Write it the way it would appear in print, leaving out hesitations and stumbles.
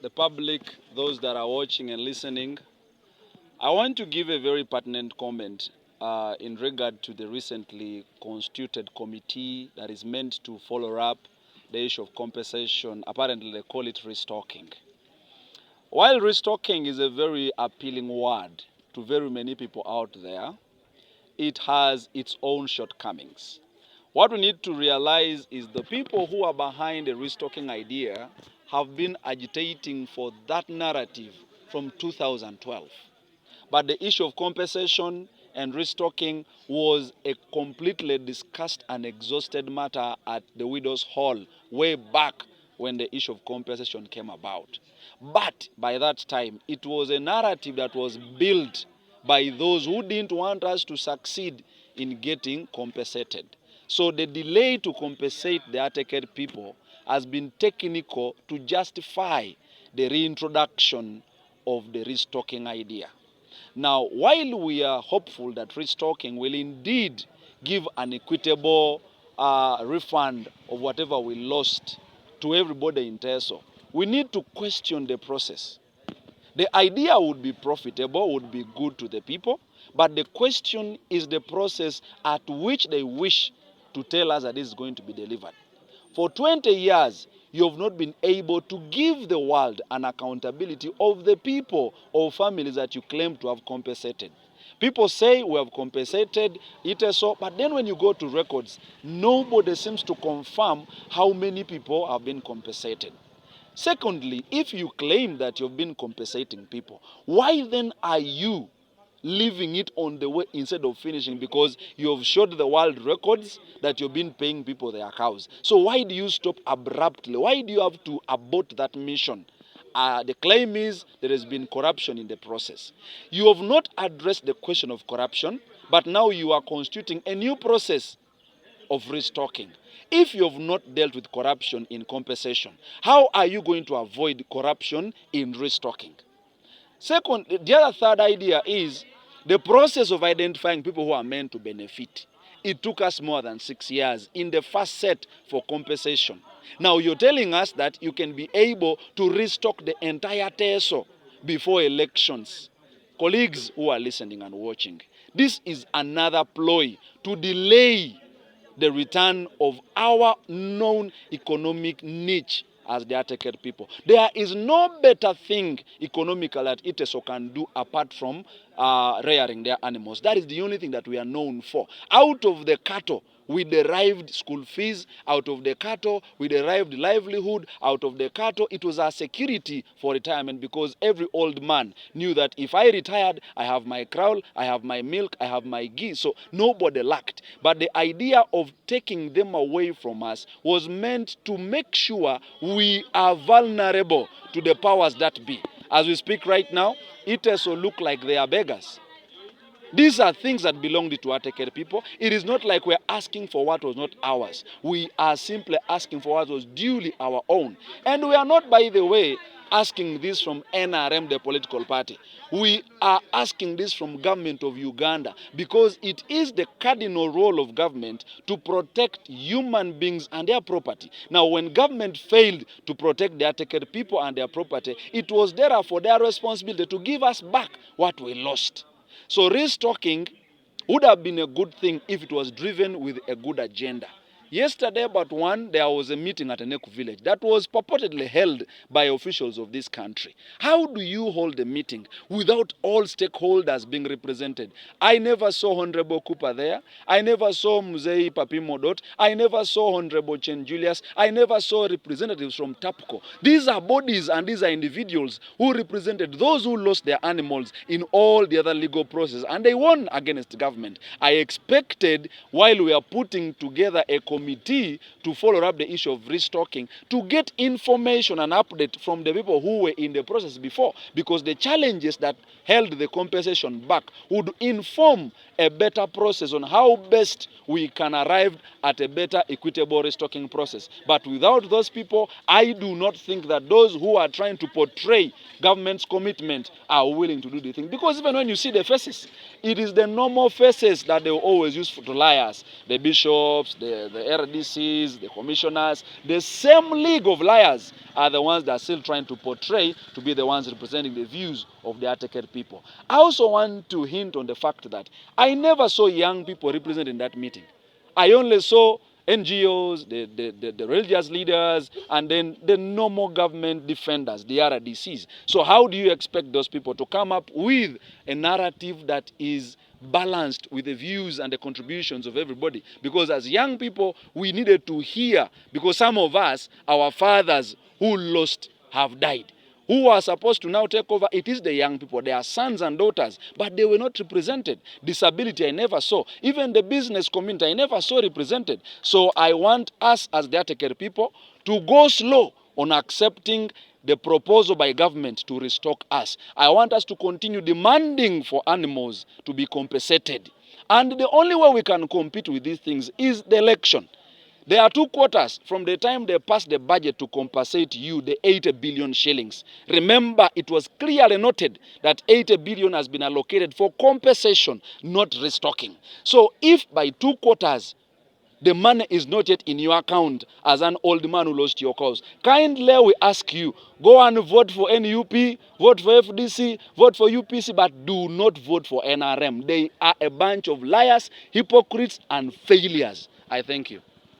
the public, those that are watching and listening, I want to give a very pertinent comment in regard to the recently constituted committee that is meant to follow up the issue of compensation. Apparently, they call it restocking. While restocking is a very appealing word to very many people out there, it has its own shortcomings. What we need to realize is the people who are behind the restocking idea have been agitating for that narrative from 2012. But the issue of compensation and restocking was a completely discussed and exhausted matter at the Widows' Hall way back when the issue of compensation came about. But by that time, it was a narrative that was built by those who didn't want us to succeed in getting compensated. So the delay to compensate the affected people has been technical to justify the reintroduction of the restocking idea. Now, while we are hopeful that restocking will indeed give an equitable refund of whatever we lost to everybody in Teso, we need to question the process. The idea would be profitable, would be good to the people, but the question is the process at which they wish to tell us that this is going to be delivered. For 20 years, you have not been able to give the world an accountability of the people or families that you claim to have compensated. People say we have compensated Teso, but then when you go to records, nobody seems to confirm how many people have been compensated. Secondly, if you claim that you've been compensating people, why then are you leaving it on the way instead of finishing? Because you have showed the world records that you've been paying people their cows. So why do you stop abruptly? Why do you have to abort that mission? The claim is there has been corruption in the process. You have not addressed the question of corruption, but now you are constituting a new process of restocking. If you have not dealt with corruption in compensation, how are you going to avoid corruption in restocking? Second, the third idea is the process of identifying people who are meant to benefit. It took us more than 6 years in the first set for compensation. Now you're telling us that you can be able to restock the entire Teso before elections. Colleagues who are listening and watching, this is another ploy to delay the return of our known economic niche as the affected people. There is no better thing economically that Teso can do apart from rearing their animals. That is the only thing that we are known for. Out of the cattle, we derived school fees. Out of the cattle, we derived livelihood. Out of the cattle, it was our security for retirement, because every old man knew that if I retired, I have my crowl, I have my milk, I have my ghee. So nobody lacked. But the idea of taking them away from us was meant to make sure we are vulnerable to the powers that be. As we speak right now, it also look like they are beggars. These are things that belonged to Atekere people. It is not like we're asking for what was not ours. We are simply asking for what was duly our own. And we are not, by the way, asking this from NRM, the political party. We are asking this from government of Uganda, because it is the cardinal role of government to protect human beings and their property. Now, when government failed to protect the Atekere people and their property, it was therefore their responsibility to give us back what we lost. So restocking would have been a good thing if it was driven with a good agenda. Yesterday about 1, there was a meeting at Eneku village that was purportedly held by officials of this country. How do you hold a meeting without all stakeholders being represented? I never saw Honorable Cooper there. I never saw Muzei Papimodot. I never saw Honorable Chen Julius. I never saw representatives from TAPCO. These are bodies and these are individuals who represented those who lost their animals in all the other legal processes, and they won against government. I expected, while we are putting together a committee to follow up the issue of restocking, to get information and update from the people who were in the process before, because the challenges that held the compensation back would inform a better process on how best we can arrive at a better equitable restocking process. But without those people, I do not think that those who are trying to portray government's commitment are willing to do the thing. Because even when you see the faces, it is the normal faces that they will always use to lie us. The bishops, the RDCs, the commissioners, the same league of liars are the ones that are still trying to portray to be the ones representing the views of the articled people. I also want to hint on the fact that I never saw young people represented in that meeting. I only saw NGOs, the religious leaders, and then the normal government defenders, the RDCs. So how do you expect those people to come up with a narrative that is balanced with the views and the contributions of everybody? Because as young people, we needed to hear, because some of us, our fathers who lost have died. Who are supposed to now take over? It is the young people. They are sons and daughters, but they were not represented. Disability, I never saw. Even the business community, I never saw represented. So I want us as the Atekere people to go slow on accepting the proposal by government to restock us. I want us to continue demanding for animals to be compensated. And the only way we can compete with these things is the election. There are 2 quarters from the time they passed the budget to compensate you the 80 billion shillings. Remember, it was clearly noted that 80 billion has been allocated for compensation, not restocking. So if by 2 quarters the money is not yet in your account as an old man who lost your cause, kindly we ask you, go and vote for NUP, vote for FDC, vote for UPC, but do not vote for NRM. They are a bunch of liars, hypocrites, and failures. I thank you.